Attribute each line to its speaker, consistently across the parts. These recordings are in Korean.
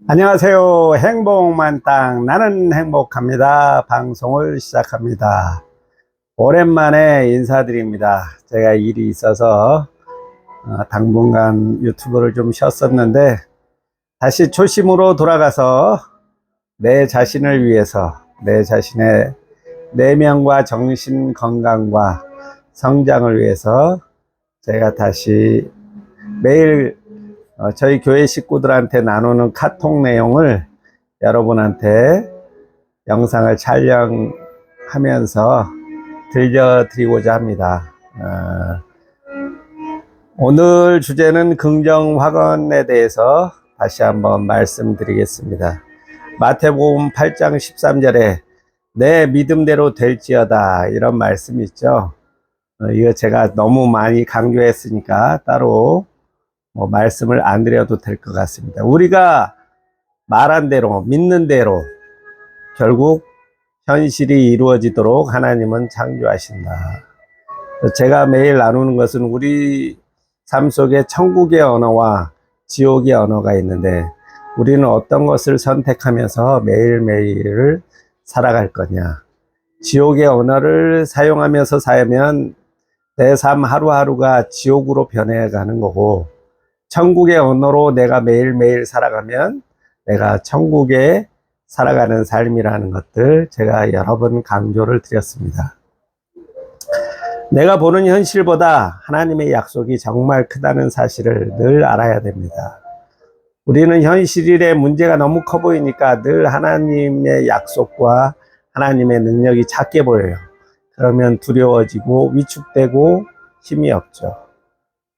Speaker 1: 안녕하세요. 행복만땅 나는 행복합니다. 방송을 시작합니다. 오랜만에 인사드립니다. 제가 일이 있어서 당분간 유튜브를 좀 쉬었었는데 다시 초심으로 돌아가서 내 자신을 위해서 내 자신의 내면과 정신 건강과 성장을 위해서 제가 다시 매일 저희 교회 식구들한테 나누는 카톡 내용을 여러분한테 영상을 촬영하면서 들려드리고자 합니다. 오늘 주제는 긍정 확언에 대해서 다시 한번 말씀드리겠습니다. 마태복음 8장 13절에 내 믿음대로 될지어다 이런 말씀이 있죠. 이거 제가 너무 많이 강조했으니까 따로 말씀을 안 드려도 될 것 같습니다. 우리가 말한 대로, 믿는 대로 결국 현실이 이루어지도록 하나님은 창조하신다. 제가 매일 나누는 것은 우리 삶 속에 천국의 언어와 지옥의 언어가 있는데 우리는 어떤 것을 선택하면서 매일매일을 살아갈 거냐. 지옥의 언어를 사용하면서 살면 내 삶 하루하루가 지옥으로 변해가는 거고, 천국의 언어로 내가 매일매일 살아가면 내가 천국에 살아가는 삶이라는 것들 제가 여러 번 강조를 드렸습니다. 내가 보는 현실보다 하나님의 약속이 정말 크다는 사실을 늘 알아야 됩니다. 우리는 현실의 문제가 너무 커 보이니까 늘 하나님의 약속과 하나님의 능력이 작게 보여요. 그러면 두려워지고 위축되고 힘이 없죠.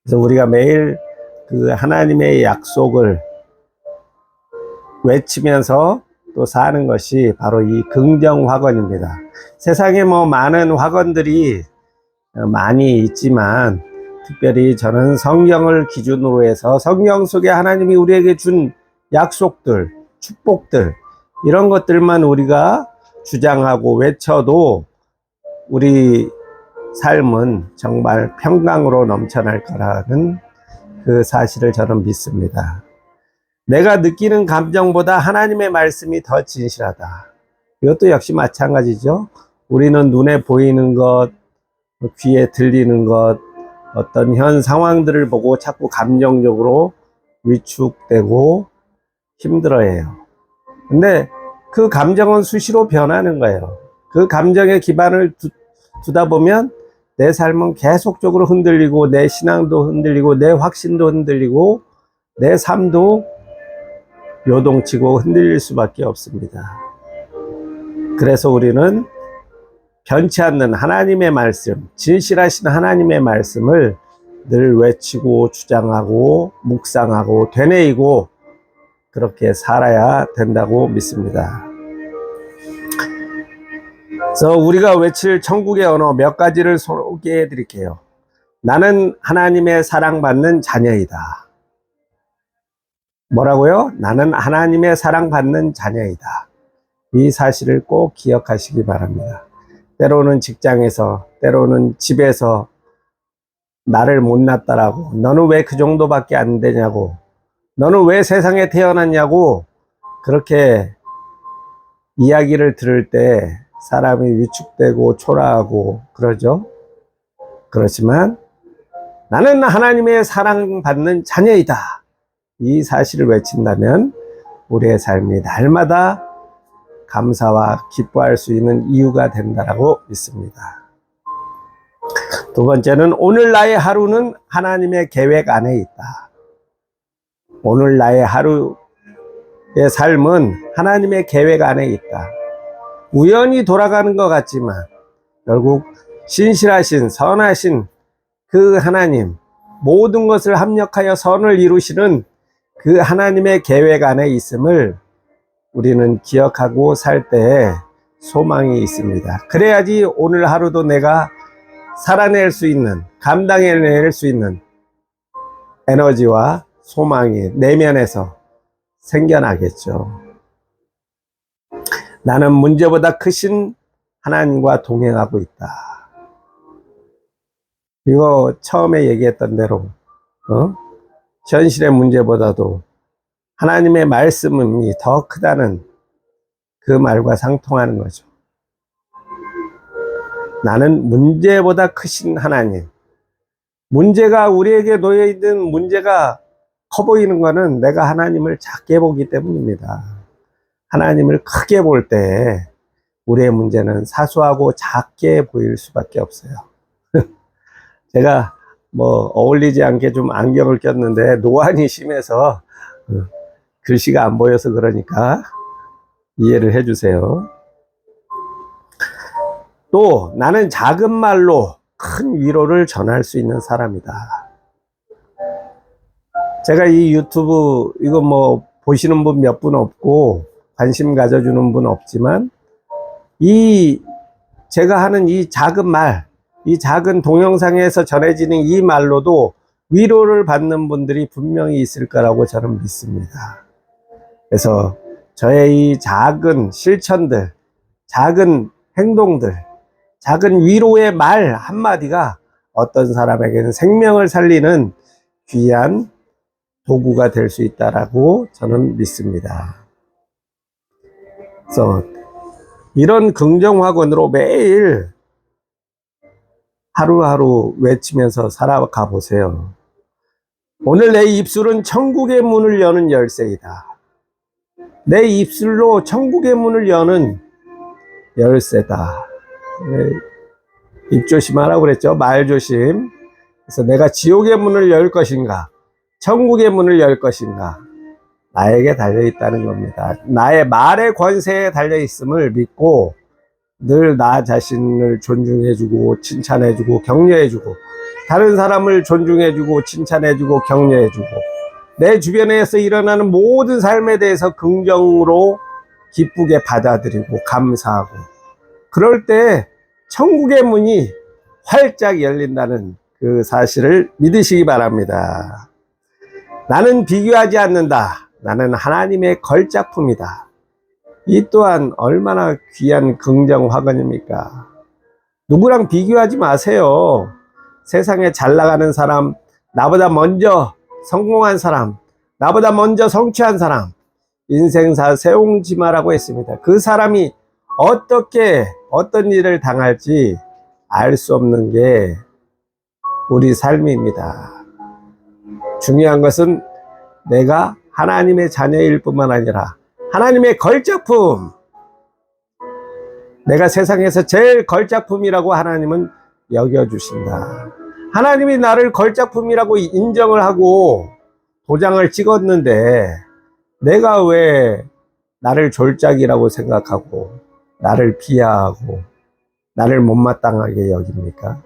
Speaker 1: 그래서 우리가 매일 그 하나님의 약속을 외치면서 또 사는 것이 바로 이 긍정 확언입니다. 세상에 많은 확언들이 많이 있지만 특별히 저는 성경을 기준으로 해서 성경 속에 하나님이 우리에게 준 약속들, 축복들 이런 것들만 우리가 주장하고 외쳐도 우리 삶은 정말 평강으로 넘쳐날 거라는 그 사실을 저는 믿습니다. 내가 느끼는 감정보다 하나님의 말씀이 더 진실하다. 이것도 역시 마찬가지죠. 우리는 눈에 보이는 것, 귀에 들리는 것, 어떤 현 상황들을 보고 자꾸 감정적으로 위축되고 힘들어해요. 근데 그 감정은 수시로 변하는 거예요. 그 감정에 기반을 두다 보면 내 삶은 계속적으로 흔들리고 내 신앙도 흔들리고 내 확신도 흔들리고 내 삶도 요동치고 흔들릴 수밖에 없습니다. 그래서 우리는 변치 않는 하나님의 말씀, 진실하신 하나님의 말씀을 늘 외치고 주장하고 묵상하고 되뇌이고 그렇게 살아야 된다고 믿습니다. 그래서 우리가 외칠 천국의 언어 몇 가지를 소개해 드릴게요. 나는 하나님의 사랑받는 자녀이다. 뭐라고요? 나는 하나님의 사랑받는 자녀이다. 이 사실을 꼭 기억하시기 바랍니다. 때로는 직장에서, 때로는 집에서 나를 못났다라고, 너는 왜 그 정도밖에 안 되냐고, 너는 왜 세상에 태어났냐고 그렇게 이야기를 들을 때 사람이 위축되고 초라하고 그러죠. 그렇지만 나는 하나님의 사랑받는 자녀이다. 이 사실을 외친다면 우리의 삶이 날마다 감사와 기뻐할 수 있는 이유가 된다고 믿습니다. 두 번째는 오늘 나의 하루는 하나님의 계획 안에 있다. 오늘 나의 하루의 삶은 하나님의 계획 안에 있다. 우연히 돌아가는 것 같지만 결국 신실하신 선하신 그 하나님, 모든 것을 합력하여 선을 이루시는 그 하나님의 계획 안에 있음을 우리는 기억하고 살 때 소망이 있습니다. 그래야지 오늘 하루도 내가 살아낼 수 있는, 감당해낼 수 있는 에너지와 소망이 내면에서 생겨나겠죠. 나는 문제보다 크신 하나님과 동행하고 있다. 이거 처음에 얘기했던 대로 현실의 문제보다도 하나님의 말씀이 더 크다는 그 말과 상통하는 거죠. 나는 문제보다 크신 하나님. 문제가 우리에게 놓여있는 문제가 커 보이는 거는 내가 하나님을 작게 보기 때문입니다. 하나님을 크게 볼 때 우리의 문제는 사소하고 작게 보일 수밖에 없어요. 제가 뭐 어울리지 않게 좀 안경을 꼈는데 노안이 심해서 글씨가 안 보여서 그러니까 이해를 해주세요. 또 나는 작은 말로 큰 위로를 전할 수 있는 사람이다. 제가 이 유튜브 이거 뭐 보시는 분 몇 분 없고 관심 가져주는 분 없지만 이 제가 하는 이 작은 말, 이 작은 동영상에서 전해지는 이 말로도 위로를 받는 분들이 분명히 있을 거라고 저는 믿습니다. 그래서 저의 이 작은 실천들, 작은 행동들, 작은 위로의 말 한마디가 어떤 사람에게는 생명을 살리는 귀한 도구가 될 수 있다라고 저는 믿습니다. 그래서 이런 긍정확언으로 매일 하루하루 외치면서 살아가 보세요. 오늘 내 입술은 천국의 문을 여는 열쇠이다. 내 입술로 천국의 문을 여는 열쇠다. 입 조심하라고 그랬죠. 말 조심. 그래서 내가 지옥의 문을 열 것인가, 천국의 문을 열 것인가, 나에게 달려있다는 겁니다. 나의 말의 권세에 달려있음을 믿고 늘 나 자신을 존중해주고 칭찬해주고 격려해주고 다른 사람을 존중해주고 칭찬해주고 격려해주고 내 주변에서 일어나는 모든 삶에 대해서 긍정으로 기쁘게 받아들이고 감사하고, 그럴 때 천국의 문이 활짝 열린다는 그 사실을 믿으시기 바랍니다. 나는 비교하지 않는다. 나는 하나님의 걸작품이다. 이 또한 얼마나 귀한 긍정 화근입니까? 누구랑 비교하지 마세요. 세상에 잘 나가는 사람, 나보다 먼저 성공한 사람, 나보다 먼저 성취한 사람, 인생사 세옹지마라고 했습니다. 그 사람이 어떻게 어떤 일을 당할지 알 수 없는 게 우리 삶입니다. 중요한 것은 내가 하나님의 자녀일 뿐만 아니라 하나님의 걸작품, 내가 세상에서 제일 걸작품이라고 하나님은 여겨주신다. 하나님이 나를 걸작품이라고 인정을 하고 도장을 찍었는데 내가 왜 나를 졸작이라고 생각하고 나를 비하하고 나를 못마땅하게 여깁니까?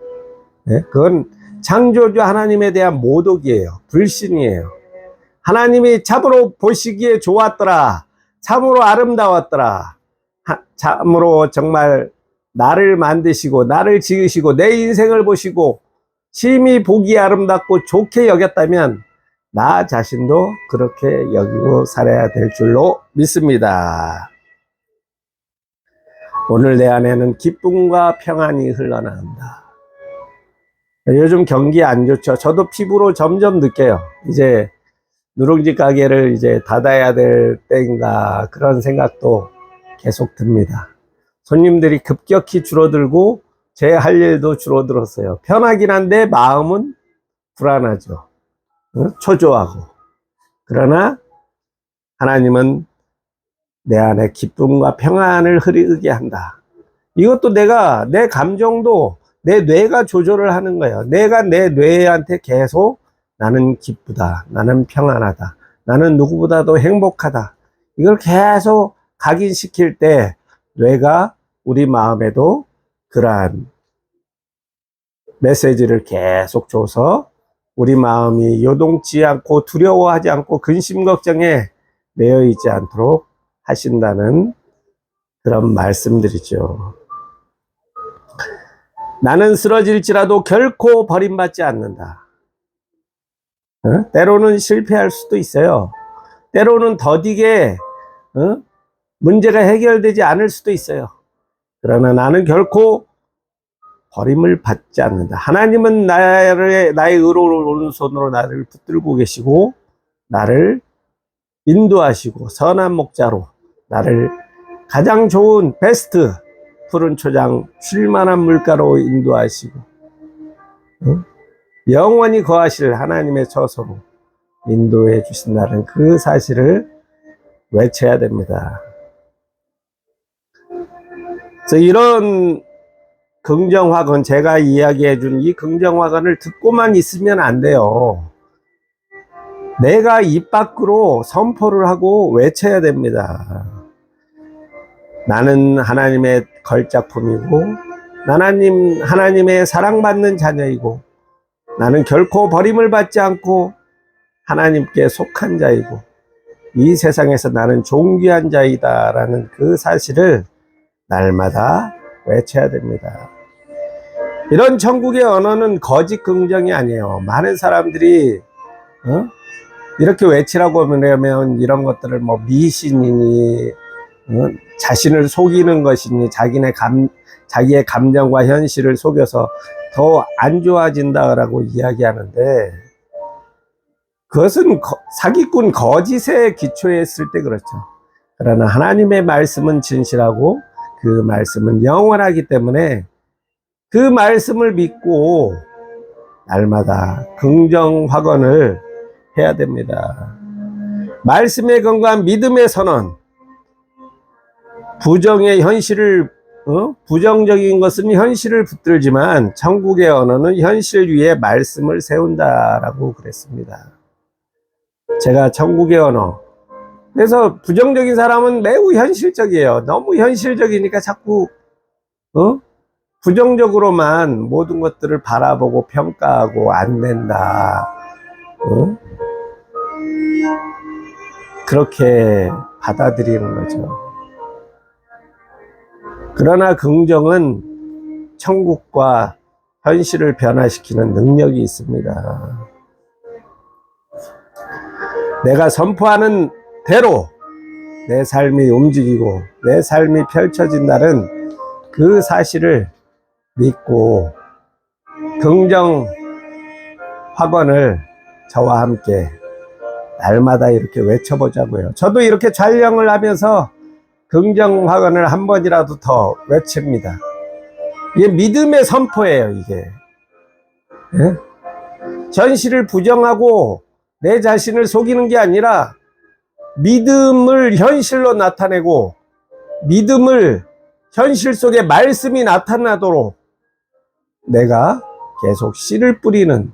Speaker 1: 네? 그건 창조주 하나님에 대한 모독이에요. 불신이에요. 하나님이 참으로 보시기에 좋았더라, 참으로 아름다웠더라, 참으로 정말 나를 만드시고 나를 지으시고 내 인생을 보시고 심히 보기 아름답고 좋게 여겼다면 나 자신도 그렇게 여기고 살아야 될 줄로 믿습니다. 오늘 내 안에는 기쁨과 평안이 흘러나온다. 요즘 경기 안 좋죠. 저도 피부로 점점 느껴요. 이제 누룽지 가게를 이제 닫아야 될 때인가 그런 생각도 계속 듭니다. 손님들이 급격히 줄어들고 제 할 일도 줄어들었어요. 편하긴 한데 마음은 불안하죠. 초조하고. 그러나 하나님은 내 안에 기쁨과 평안을 흐르게 한다. 이것도 내가 내 감정도 내 뇌가 조절을 하는 거예요. 내가 내 뇌한테 계속 나는 기쁘다, 나는 평안하다, 나는 누구보다도 행복하다, 이걸 계속 각인시킬 때 뇌가 우리 마음에도 그러한 메시지를 계속 줘서 우리 마음이 요동치 않고 두려워하지 않고 근심 걱정에 매여 있지 않도록 하신다는 그런 말씀들이죠. 나는 쓰러질지라도 결코 버림받지 않는다. 때로는 실패할 수도 있어요. 때로는 더디게 문제가 해결되지 않을 수도 있어요. 그러나 나는 결코 버림을 받지 않는다. 하나님은 나의 의로운 오른손으로 나를 붙들고 계시고 나를 인도하시고 선한 목자로 나를 가장 좋은 베스트 푸른 초장 쉴만한 물가로 인도하시고 영원히 거하실 하나님의 처소로 인도해 주신다는 그 사실을 외쳐야 됩니다. 그래서 이런 긍정화건, 제가 이야기해 준 이 긍정화건을 듣고만 있으면 안 돼요. 내가 입 밖으로 선포를 하고 외쳐야 됩니다. 나는 하나님의 걸작품이고, 하나님의 사랑받는 자녀이고, 나는 결코 버림을 받지 않고 하나님께 속한 자이고, 이 세상에서 나는 존귀한 자이다 라는 그 사실을 날마다 외쳐야 됩니다. 이런 천국의 언어는 거짓 긍정이 아니에요. 많은 사람들이 이렇게 외치라고 하면 이런 것들을 뭐 미신이니 자신을 속이는 것이니 자기의 감정과 현실을 속여서 더 안 좋아진다라고 이야기하는데, 그것은 사기꾼 거짓에 기초했을 때 그렇죠. 그러나 하나님의 말씀은 진실하고 그 말씀은 영원하기 때문에 그 말씀을 믿고 날마다 긍정 확언을 해야 됩니다. 말씀에 근거한 믿음의 선언, 부정적인 것은 현실을 붙들지만 천국의 언어는 현실 위에 말씀을 세운다라고 그랬습니다. 제가 천국의 언어, 그래서 부정적인 사람은 매우 현실적이에요. 너무 현실적이니까 자꾸 부정적으로만 모든 것들을 바라보고 평가하고 안 된다, 그렇게 받아들이는 거죠. 그러나 긍정은 천국과 현실을 변화시키는 능력이 있습니다. 내가 선포하는 대로 내 삶이 움직이고 내 삶이 펼쳐진다는 그 사실을 믿고 긍정 확언을 저와 함께 날마다 이렇게 외쳐보자고요. 저도 이렇게 촬영을 하면서 긍정 확언을 한 번이라도 더 외칩니다. 이게 믿음의 선포예요, 이게. 예? 현실을 부정하고 내 자신을 속이는 게 아니라 믿음을 현실로 나타내고 믿음을 현실 속에 말씀이 나타나도록 내가 계속 씨를 뿌리는